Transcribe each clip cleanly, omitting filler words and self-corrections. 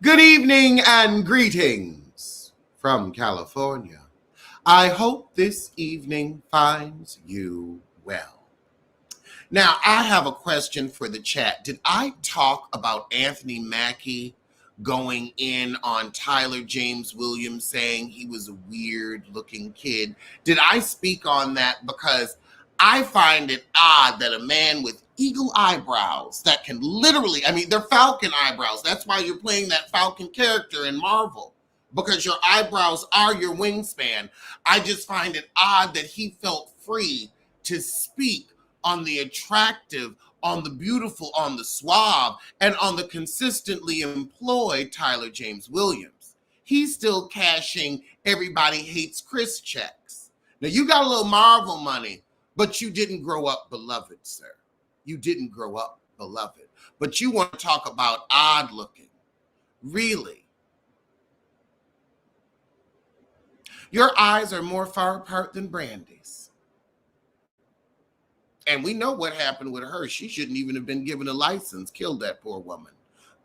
Good evening and greetings from California. I hope this evening finds you well. Now, I have a question for the chat. Did I talk about Anthony Mackie going in on Tyler James Williams saying he was a weird looking kid? Did I speak on that? Because I find it odd that a man with eagle eyebrows that can literally, they're falcon eyebrows. That's why you're playing that falcon character in Marvel, because your eyebrows are your wingspan. I just find it odd that he felt free to speak on the attractive, on the beautiful, on the suave, and on the consistently employed Tyler James Williams. He's still cashing everybody hates Chris checks. Now, you got a little Marvel money, but you didn't grow up beloved, sir. You didn't grow up beloved. But you want to talk about odd looking. Really? Your eyes are more far apart than Brandy's. And we know what happened with her. She shouldn't even have been given a license. Killed that poor woman.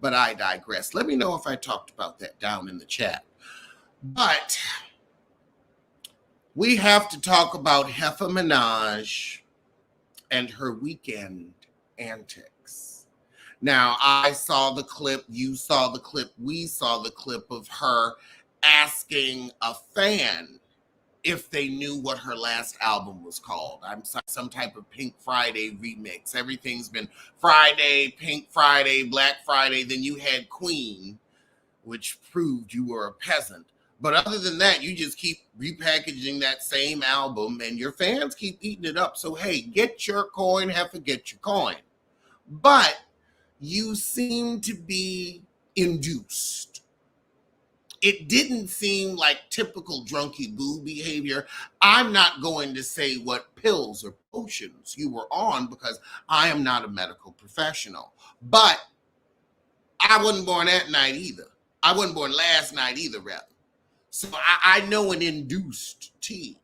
But I digress. Let me know if I talked about that down in the chat. But we have to talk about Nicki Minaj and her weekend antics. Now, I saw the clip, you saw the clip, we saw the clip of her asking a fan if they knew what her last album was called. I'm some type of Pink Friday remix. Everything's been Friday, Pink Friday, Black Friday. Then you had Queen, which proved you were a peasant. But other than that, you just keep repackaging that same album and your fans keep eating it up. So, hey, get your coin, get your coin. But you seem to be induced. It didn't seem like typical drunky boo behavior. I'm not going to say what pills or potions you were on because I am not a medical professional. But I wasn't born that night either. I wasn't born last night either, rather. So I know an induced tea.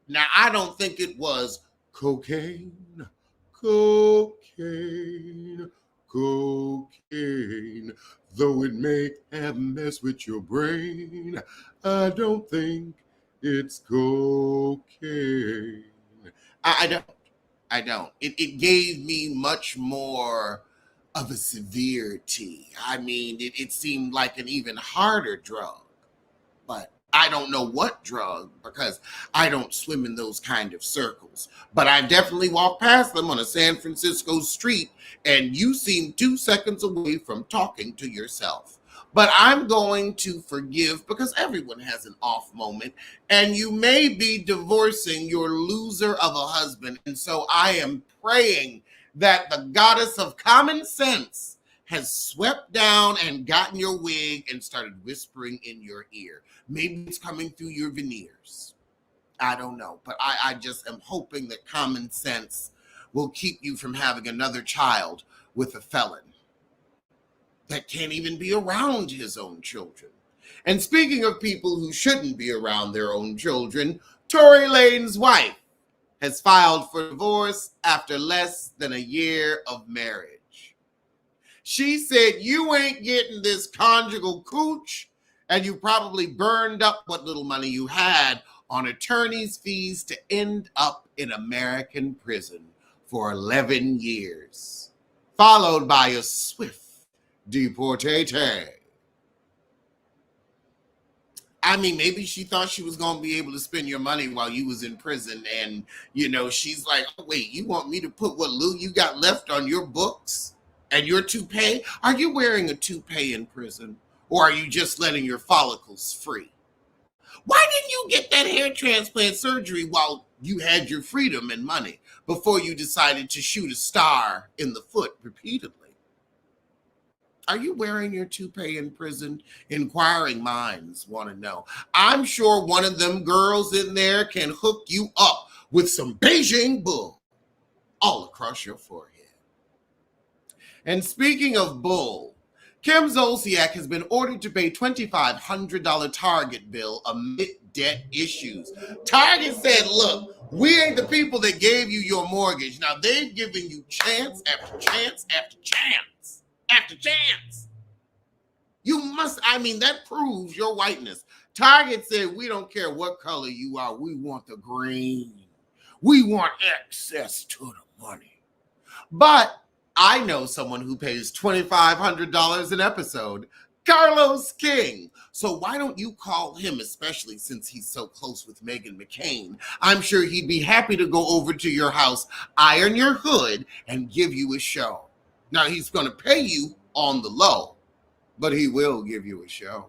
Now, I don't think it was cocaine, though it may have messed with your brain. I don't think it's cocaine. I don't. It gave me much more of a severe tea. It seemed like an even harder drug. But I don't know what drug because I don't swim in those kind of circles. But I definitely walked past them on a San Francisco street, and you seem 2 seconds away from talking to yourself. But I'm going to forgive because everyone has an off moment, and you may be divorcing your loser of a husband. And so I am praying that the goddess of common sense has swept down and gotten your wig and started whispering in your ear. Maybe it's coming through your veneers. I don't know. But I just am hoping that common sense will keep you from having another child with a felon that can't even be around his own children. And speaking of people who shouldn't be around their own children, Tory Lanez's wife has filed for divorce after less than a year of marriage. She said, you ain't getting this conjugal cooch, and you probably burned up what little money you had on attorney's fees to end up in American prison for 11 years, followed by a swift deportation. Maybe she thought she was going to be able to spend your money while you was in prison, and, she's like, oh, wait, you want me to put what little you got left on your books? And your toupee? Are you wearing a toupee in prison? Or are you just letting your follicles free? Why didn't you get that hair transplant surgery while you had your freedom and money before you decided to shoot a star in the foot repeatedly? Are you wearing your toupee in prison? Inquiring minds want to know. I'm sure one of them girls in there can hook you up with some Beijing bull all across your forehead. And speaking of bull, Kim Zolciak has been ordered to pay $2,500 Target bill amid debt issues. Target said, look, we ain't the people that gave you your mortgage. Now, they've given you chance after chance after chance after chance. You must, I mean, that proves your whiteness. Target said, we don't care what color you are. We want the green. We want access to the money. But I know someone who pays $2,500 an episode, Carlos King. So why don't you call him, especially since he's so close with Meghan McCain? I'm sure he'd be happy to go over to your house, iron your hood, and give you a show. Now, he's going to pay you on the low, but he will give you a show.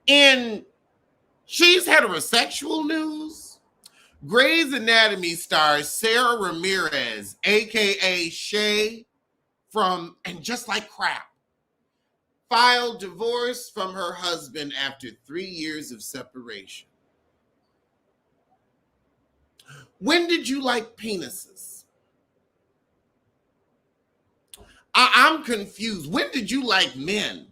In She's Heterosexual news, Grey's Anatomy star Sara Ramirez, aka Shay from And Just Like Crap, filed divorce from her husband after 3 years of separation. When did you like penises? I'm confused. When did you like men?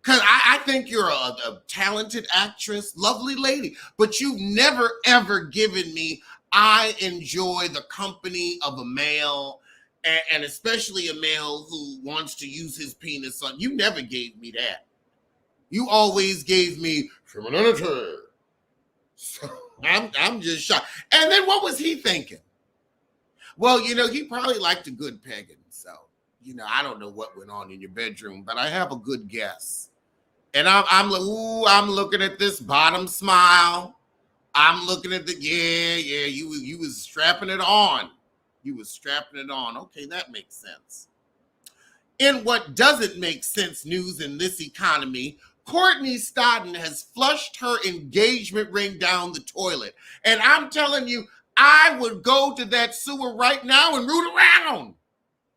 Because I think you're a talented actress, lovely lady, but you've never, ever given me, I enjoy the company of a male, and especially a male who wants to use his penis on. You never gave me that. You always gave me femininity. So I'm just shocked. And then what was he thinking? Well, he probably liked a good pegging. So, I don't know what went on in your bedroom, but I have a good guess. And I'm like, ooh, I'm looking at this bottom smile. I'm looking at you was strapping it on. You was strapping it on. Okay, that makes sense. In what doesn't make sense news in this economy, Courtney Stodden has flushed her engagement ring down the toilet. And I'm telling you, I would go to that sewer right now and root around.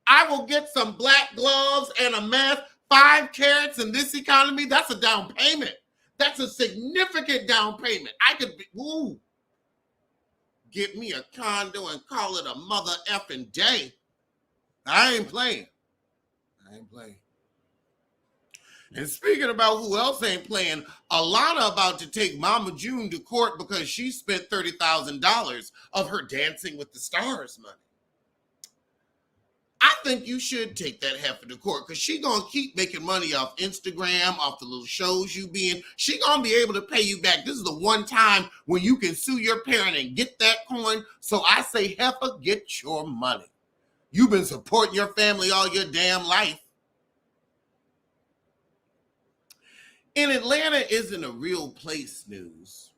I will get some black gloves and a mask. 5 carats in this economy, that's a down payment. That's a significant down payment. I could get me a condo and call it a mother effing day. I ain't playing. And speaking about who else ain't playing, Alana about to take Mama June to court because she spent $30,000 of her Dancing with the Stars money. I think you should take that heifer to court because she going to keep making money off Instagram, off the little shows you be in. She going to be able to pay you back. This is the one time when you can sue your parent and get that coin. So I say, heifer, get your money. You've been supporting your family all your damn life. In Atlanta Isn't a Real Place news,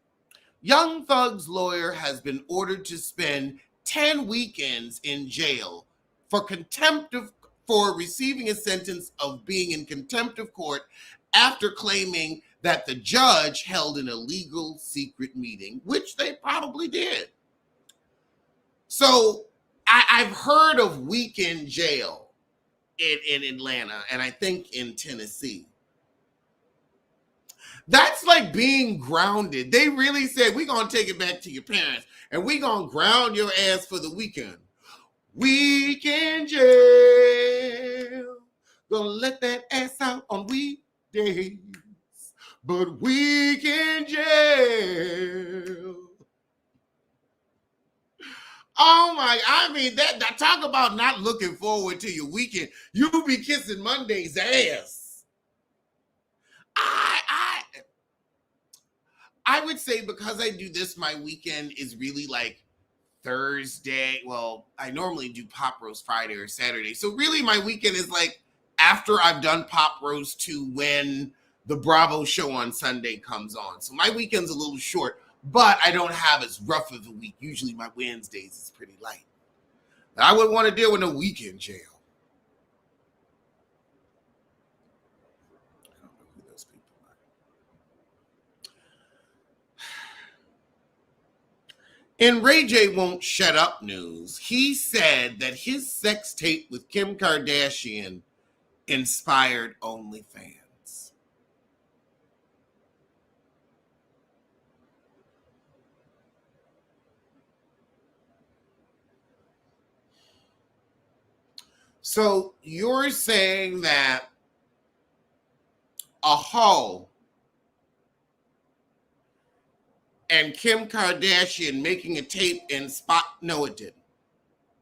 Young Thug's lawyer has been ordered to spend 10 weekends in jail for receiving a sentence of being in contempt of court after claiming that the judge held an illegal secret meeting, which they probably did. So I've heard of weekend jail in Atlanta, and I think in Tennessee. That's like being grounded. They really said, we're going to take it back to your parents, and we're going to ground your ass for the weekend. Weekend jail. Gonna let that ass out on weekdays. But weekend jail. Oh my, I mean, that talk about not looking forward to your weekend. You be kissing Monday's ass. I would say because I do this, my weekend is really like Thursday. Well, I normally do Pop Roast Friday or Saturday. So really my weekend is like after I've done Pop Roast to when the Bravo show on Sunday comes on. So my weekend's a little short, but I don't have as rough of a week. Usually my Wednesdays is pretty light. But I wouldn't want to deal with a weekend jail. I don't know who those people are. In Ray J Won't Shut Up news, he said that his sex tape with Kim Kardashian inspired OnlyFans. So you're saying that a hoe and Kim Kardashian making a tape in spot? No, it didn't.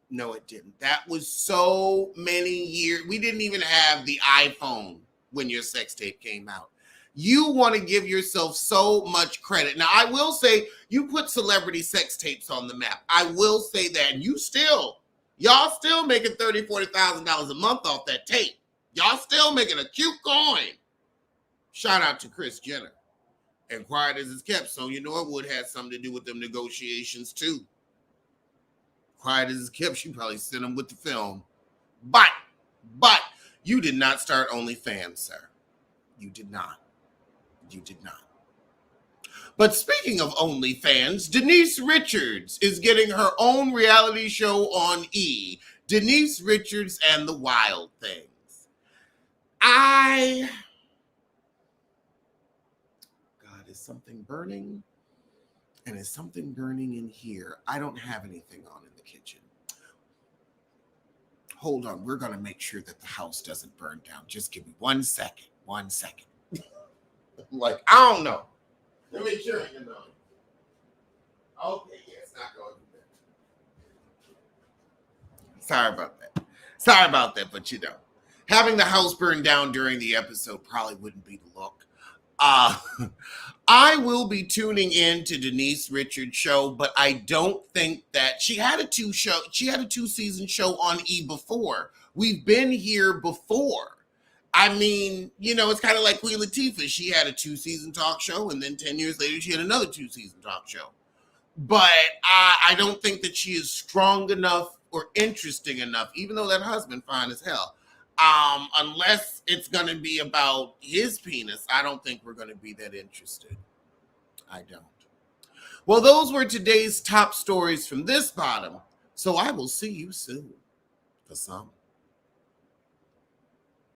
No, it didn't. That was so many years. We didn't even have the iPhone when your sex tape came out. You want to give yourself so much credit. Now, I will say you put celebrity sex tapes on the map. I will say that. And y'all still making $30,000, $40,000 a month off that tape. Y'all still making a cute coin. Shout out to Kris Jenner. And quiet as it's kept, Sonya Norwood had something to do with them negotiations too. Quiet as it's kept, she probably sent them with the film. But you did not start OnlyFans, sir. You did not. You did not. But speaking of OnlyFans, Denise Richards is getting her own reality show on E! Denise Richards and the Wild Things. God, is something burning? And is something burning in here? I don't have anything on in the kitchen. Hold on, we're going to make sure that the house doesn't burn down. Just give me 1 second. 1 second. Like, I don't know. Let me check it out. Okay, yeah, it's not going to be bad. Sorry about that, but you know, having the house burn down during the episode probably wouldn't be the look. I will be tuning in to Denise Richards' show, but I don't think that she had a 2-season show on E! Before. We've been here before. I mean, you know, it's kind of like Queen Latifah. She had a 2-season talk show, and then 10 years later, she had another 2-season talk show. But I don't think that she is strong enough or interesting enough, even though that husband fine as hell. Unless it's going to be about his penis, I don't think we're going to be that interested. I don't. Well, those were today's top stories from this bottom, so I will see you soon for some.